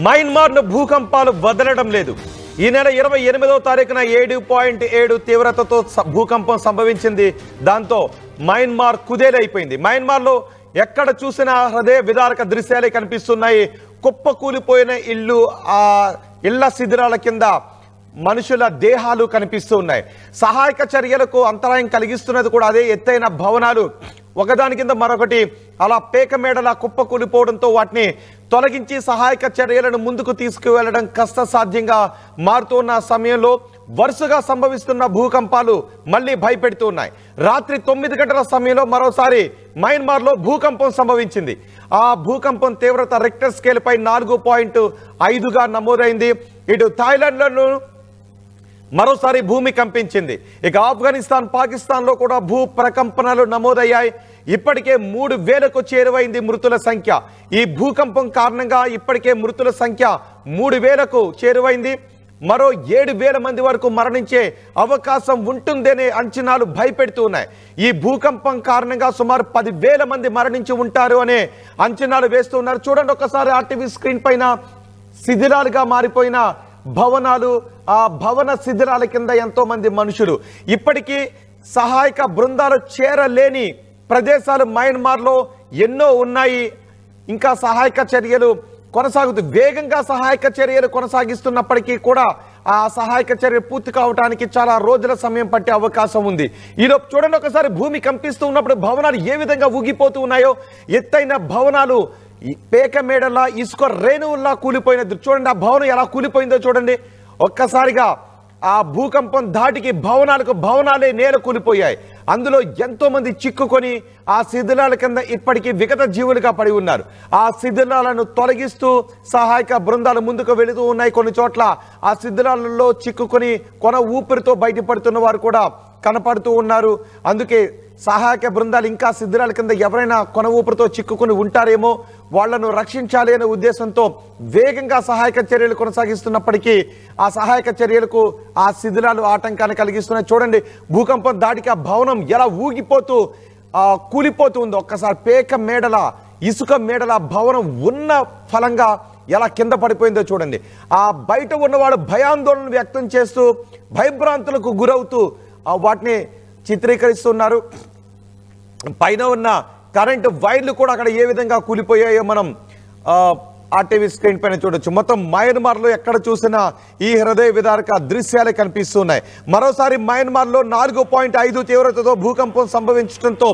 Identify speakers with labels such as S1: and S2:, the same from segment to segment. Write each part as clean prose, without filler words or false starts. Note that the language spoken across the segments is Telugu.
S1: మయన్మార్ను భూకంపాలు వదలడం లేదు. ఈ నెల 28వ తారీఖున 7.7 తీవ్రతతో భూకంపం సంభవించింది. దాంతో మయన్మార్ కుదేలైపోయింది. మయన్మార్లో ఎక్కడ చూసినా హృదయ విదారక దృశ్యాలే కనిపిస్తున్నాయి. కుప్పకూలిపోయిన ఇళ్ళు, ఆ ఇళ్ల శిథిరాల కింద మనుషుల దేహాలు కనిపిస్తూ ఉన్నాయి. సహాయక చర్యలకు అంతరాయం కలిగిస్తున్నది కూడా అదే ఎత్తైన భవనాలు ఒకదాని కింద మరొకటి అలా పేక మేడలా కుప్పకూలిపోవడంతో వాటిని తొలగించి సహాయక చర్యలను ముందుకు తీసుకువెళ్లడం కష్టసాధ్యంగా మారుతున్న సమయంలో వరుసగా సంభవిస్తున్న భూకంపాలు మళ్లీ భయపెడుతున్నాయి. రాత్రి 9 గంటల సమయంలో మరోసారి మయన్మార్లో భూకంపం సంభవించింది. ఆ భూకంపం తీవ్రత రెక్టర్ స్కేల్ పై 4.5గా నమోదైంది. ఇటు థాయిలాండ్లోనూ మరోసారి భూమి కంపించింది. ఇక ఆఫ్ఘనిస్తాన్, పాకిస్తాన్లో కూడా భూ ప్రకంపనలు నమోదయ్యాయి. ఇప్పటికే 3,000కు చేరువైంది మృతుల సంఖ్య. ఈ భూకంపం కారణంగా ఇప్పటికే మృతుల సంఖ్య 3,000కు చేరువైంది. మరో 7,000 మంది వరకు మరణించే అవకాశం ఉంటుందనే అంచనాలు భయపెడుతూ ఉన్నాయి. ఈ భూకంపం కారణంగా సుమారు 10,000 మంది మరణించి ఉంటారు అనే అంచనాలు వేస్తున్నారు. చూడండి ఒకసారి ఆర్టీవీ స్క్రీన్ పైన శిథిలాలుగా మారిపోయిన భవనాలు, ఆ భవన శిథిలాల కింద ఎంతో మంది మనుషులు. ఇప్పటికీ సహాయక బృందాలు చేరలేని ప్రదేశాలు మయన్మార్లో ఎన్నో ఉన్నాయి. ఇంకా సహాయక చర్యలు వేగంగా సహాయక చర్యలు కొనసాగిస్తున్నప్పటికీ కూడా ఆ సహాయక చర్య పూర్తి కావడానికి చాలా రోజుల సమయం పట్టే అవకాశం ఉంది. ఈలోపు చూడండి ఒకసారి భూమి కంపిస్తూ ఉన్నప్పుడు భవనాలు ఏ విధంగా ఊగిపోతూ ఉన్నాయో. ఎత్తైన భవనాలు పేక మేడలా ఇసుక రేణువుల్లా కూలిపోయినది. చూడండి ఆ భవనం ఎలా కూలిపోయిందో చూడండి. ఒక్కసారిగా ఆ భూకంపం ధాటికి భవనాలే నేల కూలిపోయాయి. అందులో ఎంతో మంది చిక్కుకొని ఆ శిథిలాల కింద ఇప్పటికీ విగత జీవులుగా పడి ఉన్నారు. ఆ శిథిలాలను తొలగిస్తూ సహాయక బృందాలు ముందుకు వెళుతూ ఉన్నాయి. కొన్ని చోట్ల ఆ శిథిలాలలో చిక్కుకొని కొన ఊపిరితో బయటపడుతున్న వారు కూడా కనపడుతూ ఉన్నారు. అందుకే సహాయక బృందాలు ఇంకా శిథిలాల కింద ఎవరైనా కొన ఊపిరితో చిక్కుకుని ఉంటారేమో, వాళ్లను రక్షించాలి అనే ఉద్దేశంతో వేగంగా సహాయక చర్యలు కొనసాగిస్తున్నప్పటికీ ఆ సహాయక చర్యలకు ఆ శిథిలాలు ఆటంకాన్ని కలిగిస్తున్నాయి. చూడండి భూకంపం దాటికి ఆ భవనం ఎలా ఊగిపోతూ కూలిపోతూ ఉందో. ఒక్కసారి పేక మేడల ఇసుక మేడల భవనం ఉన్న ఫలంగా ఎలా కింద పడిపోయిందో చూడండి. ఆ బయట ఉన్నవాడు భయాందోళన వ్యక్తం చేస్తూ భయభ్రాంతులకు గురవుతూ వాటిని చిత్రీకరిస్తున్నారు. పైన ఉన్న కరెంటు వైర్లు కూడా అక్కడ ఏ విధంగా కూలిపోయాయో మనం ఆర్టీవీ స్క్రీన్ పైన చూడొచ్చు. మొత్తం మయన్మార్లో ఎక్కడ చూసినా ఈ హృదయ విదారక దృశ్యాలే కనిపిస్తున్నాయి. మరోసారి మయన్మార్లో 4.5 తీవ్రతతో భూకంపం సంభవించడంతో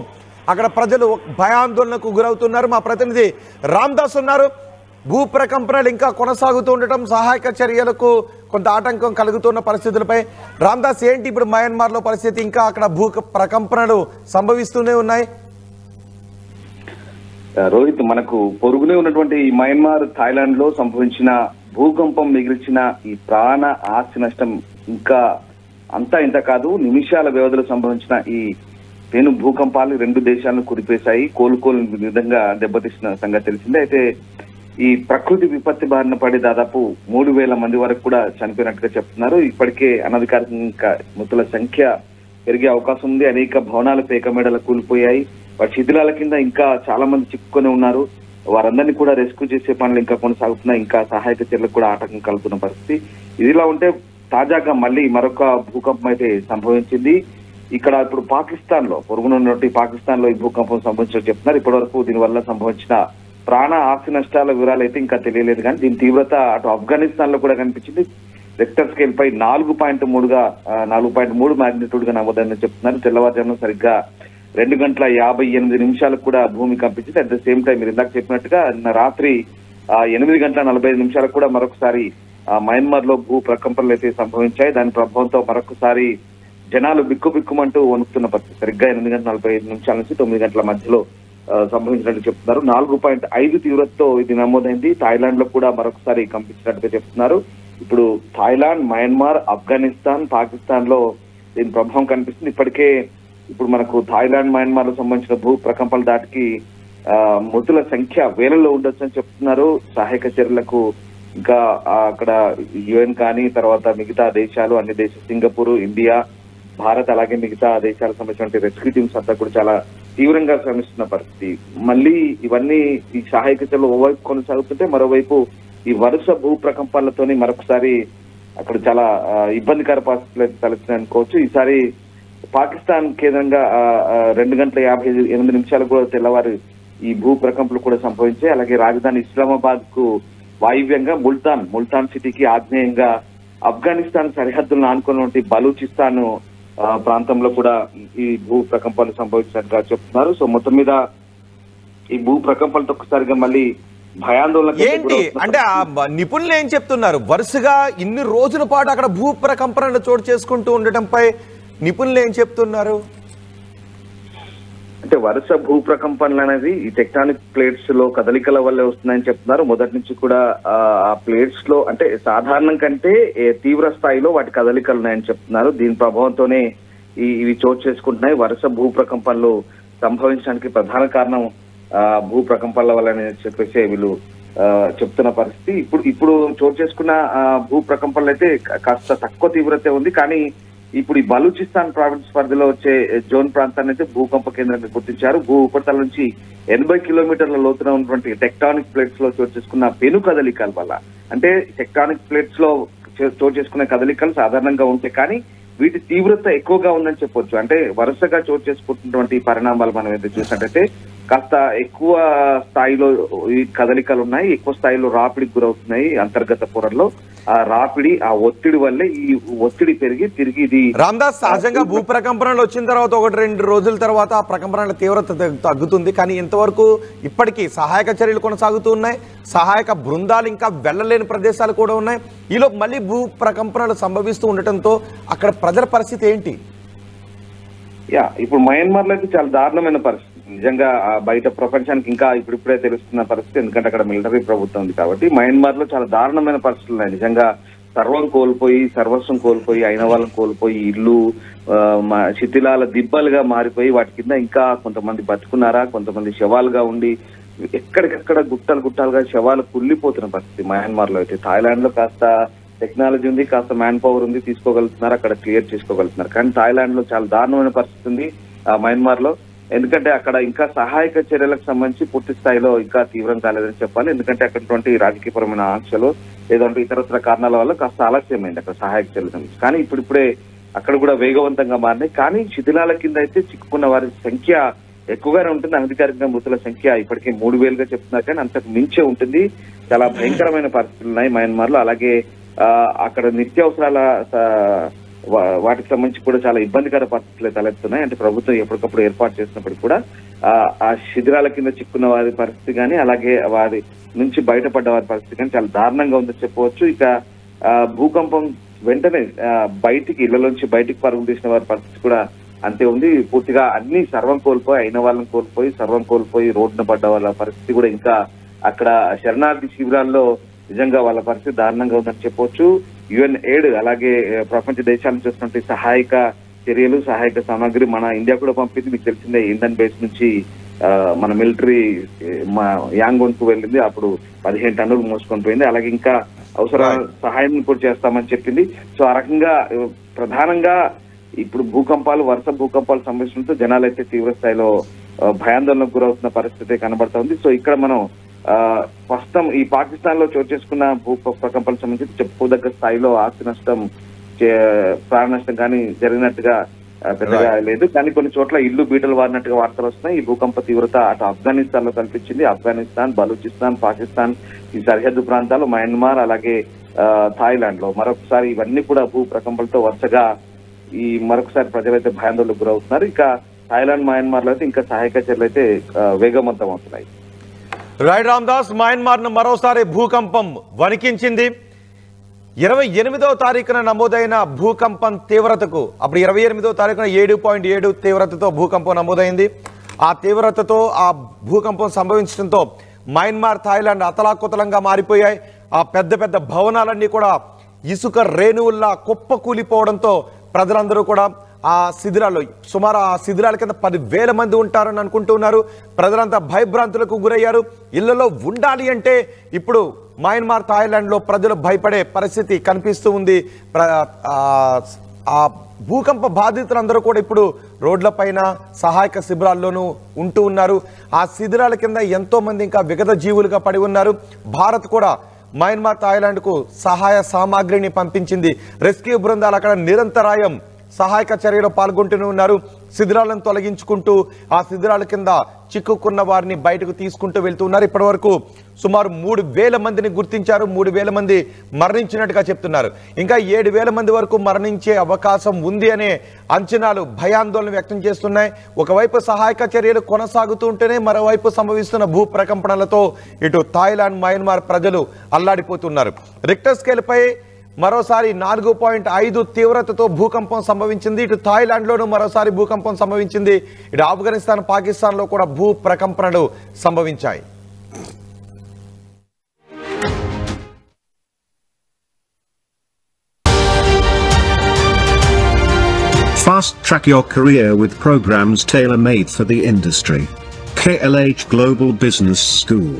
S1: అక్కడ ప్రజలు భయాందోళనకు గురవుతున్నారు. మా ప్రతినిధి రామ్దాస్ ఉన్నారు. భూ ప్రకంపనలు ఇంకా కొనసాగుతూ ఉండటం సహాయక చర్యలకు కొంత ఆటంకం కలుగుతున్న పరిస్థితులపై రామ్దాస్, ఏంటి ఇప్పుడు మయన్మార్లో పరిస్థితి? ఇంకా అక్కడ భూ ప్రకంపనలు సంభవిస్తూనే ఉన్నాయి.
S2: రోహిత్, మనకు పొరుగునే ఉన్నటువంటి ఈ మయన్మార్, థాయిలాండ్ లో సంభవించిన భూకంపం మిగిల్చిన ఈ ప్రాణ ఆస్తి నష్టం ఇంకా అంతా ఇంత కాదు. నిమిషాల వ్యవధిలో సంభవించిన ఈ పెను భూకంపాలు 2 దేశాలను కురిపేశాయి. కోలుకోలేని విధంగా దెబ్బతీసిన సంగతి తెలిసిందే. అయితే ఈ ప్రకృతి విపత్తి బారిన పడి దాదాపు 3,000 మంది వరకు కూడా చనిపోయినట్టుగా చెప్తున్నారు. ఇప్పటికే అనధికారికంగా మృతుల సంఖ్య పెరిగే అవకాశం ఉంది. అనేక భవనాలు పేక మేడలు కూలిపోయాయి. వాటి శిథిలాల కింద ఇంకా చాలా మంది చిక్కుకొని ఉన్నారు. వారందరినీ కూడా రెస్క్యూ చేసే పనులు ఇంకా కొనసాగుతున్నాయి. ఇంకా సహాయక చర్యలకు కూడా ఆటంకం కలుగుతున్న పరిస్థితి. ఇదిలా ఉంటే తాజాగా మళ్ళీ మరొక భూకంపం అయితే సంభవించింది. ఇక్కడ ఇప్పుడు పాకిస్తాన్ లో, పొరుగునున్నటువంటి పాకిస్తాన్ లో ఈ భూకంపం సంభవించినట్టు చెప్తున్నారు. ఇప్పటి వరకు దీనివల్ల సంభవించిన ప్రాణ ఆస్తి నష్టాల వివరాలు అయితే ఇంకా తెలియలేదు. కానీ దీని తీవ్రత అటు ఆఫ్ఘనిస్తాన్ లో కూడా కనిపించింది. రెక్టర్ స్కేల్ పై 4.3 మ్యాగ్నిట్యూడ్ గా నమోదని చెప్తున్నారు. తెల్లవారుజామున సరిగ్గా 2:58 కూడా భూమి కంపించింది. అట్ ద సేమ్ టైం మీరు ఇందాక చెప్పినట్టుగా రాత్రి 8:45 కూడా మరొకసారి మయన్మార్ లో భూ ప్రకంపనలు అయితే సంభవించాయి. దాని ప్రభావంతో మరొకసారి జనాలు బిక్కుబిక్కుమంటూ వణుకుతున్న పరిస్థితి. సరిగ్గా 8:45 నుంచి 9 గంటల మధ్యలో సంభవించినట్టు చెప్తున్నారు. 4.5 తీవ్రతతో ఇది నమోదైంది. థాయిలాండ్ లో కూడా మరొకసారి కంపించినట్టుగా చెప్తున్నారు. ఇప్పుడు థాయిలాండ్, మయన్మార్, ఆఫ్ఘనిస్తాన్, పాకిస్తాన్ లో దీని ప్రభావం కనిపిస్తుంది. ఇప్పటికే ఇప్పుడు మనకు థాయిలాండ్, మయన్మార్ లో సంబంధించిన భూ ప్రకంపనల దాటికి మృతుల సంఖ్య వేలలో ఉండొచ్చు అని చెప్తున్నారు. సహాయక చర్యలకు ఇంకా అక్కడ యుఎన్ కానీ తర్వాత మిగతా దేశాలు, అన్ని దేశాలు, సింగపూర్, ఇండియా, భారత్ అలాగే మిగతా దేశాలకు సంబంధించిన రెస్క్యూ టీమ్స్ అంతా కూడా చాలా తీవ్రంగా శ్రమిస్తున్న పరిస్థితి. మళ్ళీ ఇవన్నీ ఈ సహాయక చర్యలు ఓవైపు కొనసాగుతుంటే మరోవైపు ఈ వరుస భూ ప్రకంపనలతోని మరొకసారి అక్కడ చాలా ఇబ్బందికర పరిస్థితులు తలెత్తున్నాయి అనుకోవచ్చు. ఈసారి పాకిస్తాన్ కేంద్రంగా 2:58 కూడా తెల్లవారు ఈ భూ ప్రకంపనలు కూడా సంభవించాయి. అలాగే రాజధాని ఇస్లామాబాద్ కు వాయువ్యంగా ముల్తాన్ సిటీకి ఆగ్నేయంగా ఆఫ్ఘనిస్తాన్ సరిహద్దులను ఆనుకున్నటువంటి బలూచిస్తాన్ ప్రాంతంలో కూడా ఈ భూ ప్రకంపనలు సంభవించినట్టుగా చెప్తున్నారు. సో మొత్తం మీద ఈ భూ ప్రకంపనలతో ఒక్కసారిగా మళ్ళీ భయాందోళన
S1: ఏంటి అంటే ఆ నిపుణులు ఏం చెప్తున్నారు? వరుసగా ఇన్ని రోజుల పాటు అక్కడ భూ ప్రకంపనలు చోటు చేసుకుంటూ ఉండటంపై నిపుణులు ఏం చెప్తున్నారు?
S2: అంటే వరుస భూ ప్రకంపనలు అనేది ఈ టెక్టానిక్ ప్లేట్స్ లో కదలికల వల్లే వస్తున్నాయని చెప్తున్నారు. మొదటి నుంచి కూడా ఆ ప్లేట్స్ లో అంటే సాధారణం కంటే తీవ్ర స్థాయిలో వాటి కదలికలు ఉన్నాయని చెప్తున్నారు. దీని ప్రభావంతోనే ఇవి చోటు చేసుకుంటున్నాయి. వరుస భూ ప్రకంపనలు సంభవించడానికి ప్రధాన కారణం భూ ప్రకంపనల వల్ల చెప్పేసి వీళ్ళు చెప్తున్న పరిస్థితి. ఇప్పుడు చోటు చేసుకున్న భూ ప్రకంపనలు అయితే కాస్త తక్కువ తీవ్రత ఉంది. కానీ ఇప్పుడు ఈ బలూచిస్తాన్ ప్రావిన్స్ పరిధిలో వచ్చే జోన్ ప్రాంతాన్ని అయితే భూకంప కేంద్రంగా గుర్తించారు. భూ ఉపరితల నుంచి 80 కిలోమీటర్ల లోతున ఉన్నటువంటి టెక్టానిక్ ప్లేట్స్ లో చోటు చేసుకున్న పెను కదలికల వల్ల, అంటే టెక్టానిక్ ప్లేట్స్ లో చోటు చేసుకునే కదలికలు సాధారణంగా ఉంటాయి, కానీ వీటి తీవ్రత ఎక్కువగా ఉందని చెప్పొచ్చు. అంటే వరుసగా చోటు చేసుకుంటున్నటువంటి పరిణామాలు మనం ఏదైతే చూసినట్టయితే కాస్త ఎక్కువ స్థాయిలో ఈ కదలికలు ఉన్నాయి, ఎక్కువ స్థాయిలో రాపిడికి గురవుతున్నాయి. అంతర్గత పొరల్లో ఆ రాపిడి, ఆ ఒత్తిడి వల్లే ఈ ఒత్తిడి పెరిగి తిరిగి ఇది
S1: రామ్దాస్ సహజంగా భూ ప్రకంపనలు వచ్చిన తర్వాత 1-2 రోజుల తర్వాత ఆ ప్రకంపనల తీవ్రత తగ్గుతుంది. కానీ ఇంతవరకు ఇప్పటికీ సహాయక చర్యలు కొనసాగుతూ ఉన్నాయి. సహాయక బృందాలు ఇంకా వెళ్ళలేని ప్రదేశాలు కూడా ఉన్నాయి. ఈలోపు మళ్ళీ భూ ప్రకంపనలు సంభవిస్తూ ఉండటంతో అక్కడ ప్రజల పరిస్థితి ఏంటి?
S2: ఇప్పుడు మయన్మార్ లో అయితే చాలా దారుణమైన పరిస్థితి. నిజంగా బయట ప్రపంచానికి ఇంకా ఇప్పుడిప్పుడే తెలుస్తున్న పరిస్థితి, ఎందుకంటే అక్కడ మిలిటరీ ప్రభుత్వం ఉంది కాబట్టి. మయన్మార్ లో చాలా దారుణమైన పరిస్థితులు ఉన్నాయి. నిజంగా సర్వస్వం కోల్పోయి అయిన వాళ్ళని కోల్పోయి ఇల్లు శిథిలాల దిబ్బలుగా మారిపోయి వాటి కింద ఇంకా కొంతమంది బతుకున్నారా, కొంతమంది శవాలుగా ఉండి ఎక్కడికక్కడ గుట్టాలుగా శవాలు కుళ్ళిపోతున్న పరిస్థితి మయన్మార్ లో అయితే. థాయిలాండ్ లో కాస్త టెక్నాలజీ ఉంది, కాస్త మ్యాన్ పవర్ ఉంది, తీసుకోగలుగుతున్నారు, అక్కడ క్లియర్ చేసుకోగలుగుతున్నారు. కానీ థాయిలాండ్ లో చాలా దారుణమైన పరిస్థితి ఉంది మయన్మార్ లో. ఎందుకంటే అక్కడ ఇంకా సహాయక చర్యలకు సంబంధించి పూర్తి స్థాయిలో ఇంకా తీవ్రం కాలేదని చెప్పాలి. ఎందుకంటే అక్కడటువంటి రాజకీయపరమైన ఆంక్షలు లేదంటే ఇతరత్ర కారణాల వల్ల కాస్త ఆలస్యమైంది అక్కడ సహాయక చర్యల సంబంధించి. కానీ ఇప్పుడిప్పుడే అక్కడ కూడా వేగవంతంగా మారినాయి. కానీ శిథిలాల కింద అయితే చిక్కుకున్న వారి సంఖ్య ఎక్కువగానే ఉంటుంది. అధికారికంగా మృతుల సంఖ్య ఇప్పటికే 3,000గా చెప్తున్నారు, కానీ అంతకు మించే ఉంటుంది. చాలా భయంకరమైన పరిస్థితులు ఉన్నాయి మయన్మార్ లో. అలాగే అక్కడ నిత్యావసరాల వాటికి సంబంధించి కూడా చాలా ఇబ్బందికర పరిస్థితులు తలెత్తున్నాయి. అంటే ప్రభుత్వం ఎప్పటికప్పుడు ఏర్పాటు చేసినప్పటికీ కూడా ఆ శిథిరాల కింద చిక్కున్న వారి పరిస్థితి కానీ అలాగే వారి నుంచి బయటపడ్డ వారి పరిస్థితి కానీ చాలా దారుణంగా ఉందని చెప్పవచ్చు. ఇక భూకంపం వెంటనే ఇళ్లలోంచి బయటికి పరుగులు తీసిన వారి పరిస్థితి కూడా అంతే ఉంది. పూర్తిగా అన్ని సర్వం కోల్పోయి అయిన వాళ్ళని కోల్పోయి రోడ్డున పడ్డ వాళ్ళ పరిస్థితి కూడా ఇంకా అక్కడ శరణార్థి శిబిరాల్లో నిజంగా వాళ్ళ పరిస్థితి దారుణంగా ఉందని చెప్పవచ్చు. UN-AID అలాగే ప్రపంచ దేశాల నుంచి వస్తున్నటువంటి సహాయక చర్యలు, సహాయక సామాగ్రి మన ఇండియా కూడా పంపింది. మీకు తెలిసిందే, ఇండియన్ బేస్ నుంచి మన మిలిటరీ యాంగోన్ కు వెళ్ళింది. అప్పుడు 15 టన్నులు మోసుకొని పోయింది. అలాగే ఇంకా అవసర సహాయం కూడా చేస్తామని చెప్పింది. సో ఆ రకంగా ప్రధానంగా ఇప్పుడు వరుస భూకంపాలు సంభవించడంతో జనాలు అయితే తీవ్ర స్థాయిలో భయాందోళనకు గురవుతున్న పరిస్థితి కనబడతా ఉంది. సో ఇక్కడ మనం ప్రస్తుతం ఈ పాకిస్తాన్ లో చోటు చేసుకున్న భూ ప్రకంపనలకు సంబంధించి చెప్పుకోదగ్గ స్థాయిలో ఆస్తి నష్టం, ప్రాణ నష్టం కానీ జరిగినట్టుగా పెద్దగా లేదు. కానీ కొన్ని చోట్ల ఇల్లు బీటలు వారినట్టుగా వార్తలు వస్తున్నాయి. ఈ భూకంప తీవ్రత అటు ఆఫ్ఘనిస్తాన్ లో కనిపించింది. ఆఫ్ఘనిస్తాన్, బలూచిస్తాన్, పాకిస్తాన్ ఈ సరిహద్దు ప్రాంతాలు, మయన్మార్ అలాగే థాయిలాండ్ లో మరొకసారి ఇవన్నీ కూడా భూ ప్రకంపనలతో వరుసగా మరొకసారి ప్రజలైతే భయాందోళనకు గురవుతున్నారు. ఇక థాయిలాండ్, మయన్మార్ లో అయితే ఇంకా సహాయక చర్యలు అయితే వేగవంతం అవుతున్నాయి.
S1: రైట్ రామ్దాస్, మయన్మార్ను మరోసారి భూకంపం వణికించింది. 28వ తారీఖున నమోదైన భూకంపం తీవ్రతకు అప్పుడు 28వ తారీఖున 7.7 తీవ్రతతో భూకంపం నమోదైంది. ఆ తీవ్రతతో ఆ భూకంపం సంభవించడంతో మయన్మార్, థాయిలాండ్ అతలాకుతలంగా మారిపోయాయి. ఆ పెద్ద పెద్ద భవనాలన్నీ కూడా ఇసుక రేణువుల్లా కుప్పకూలిపోవడంతో ప్రజలందరూ కూడా ఆ శిథిరాల్లో సుమారు ఆ శిథిరాల కింద 10,000 మంది ఉంటారని అనుకుంటున్నారు. ప్రజలంతా భయభ్రాంతులకు గురయ్యారు. ఇళ్లలో ఉండాలి అంటే ఇప్పుడు మయన్మార్, థాయిలాండ్లో ప్రజలు భయపడే పరిస్థితి కనిపిస్తూ ఉంది. ఆ భూకంప బాధితులందరూ కూడా ఇప్పుడు రోడ్లపైన సహాయక శిబిరాల్లోనూ ఉంటూ ఉన్నారు. ఆ శిథిరాల కింద ఎంతో మంది ఇంకా విగత జీవులుగా పడి ఉన్నారు. భారత్ కూడా మయన్మార్ థాయిలాండ్కు సహాయ సామాగ్రిని పంపించింది. రెస్క్యూ బృందాలు అక్కడ నిరంతరాయం సహాయక చర్యలో పాల్గొంటూనే ఉన్నారు. శిథిరాలను తొలగించుకుంటూ ఆ శిథిరాల కింద చిక్కుకున్న వారిని బయటకు తీసుకుంటూ వెళ్తున్నారు. ఇప్పటి వరకు సుమారు 3,000 మందిని గుర్తించారు. 3,000 మంది మరణించినట్టుగా చెప్తున్నారు. ఇంకా 7,000 మంది వరకు మరణించే అవకాశం ఉంది అనే అంచనాలు భయాందోళన వ్యక్తం చేస్తున్నాయి. ఒకవైపు సహాయక చర్యలు కొనసాగుతూ ఉంటేనే మరోవైపు సంభవిస్తున్న భూ ప్రకంపనలతో ఇటు థాయిలాండ్, మయన్మార్ ప్రజలు అల్లాడిపోతున్నారు. రిక్టర్ స్కేల్పై మరోసారి 4.5 తీవ్రతతో భూకంపం సంభవించింది. ఇటు థాయిలాండ్లోనూ మరోసారి భూకంపం సంభవించింది. ఇటు ఆఫ్ఘనిస్తాన్, పాకిస్తాన్లో కూడా భూ ప్రకంపనలు సంభవించాయి.
S3: Fast track your career with programs tailor-made for the industry. KLH Global Business School.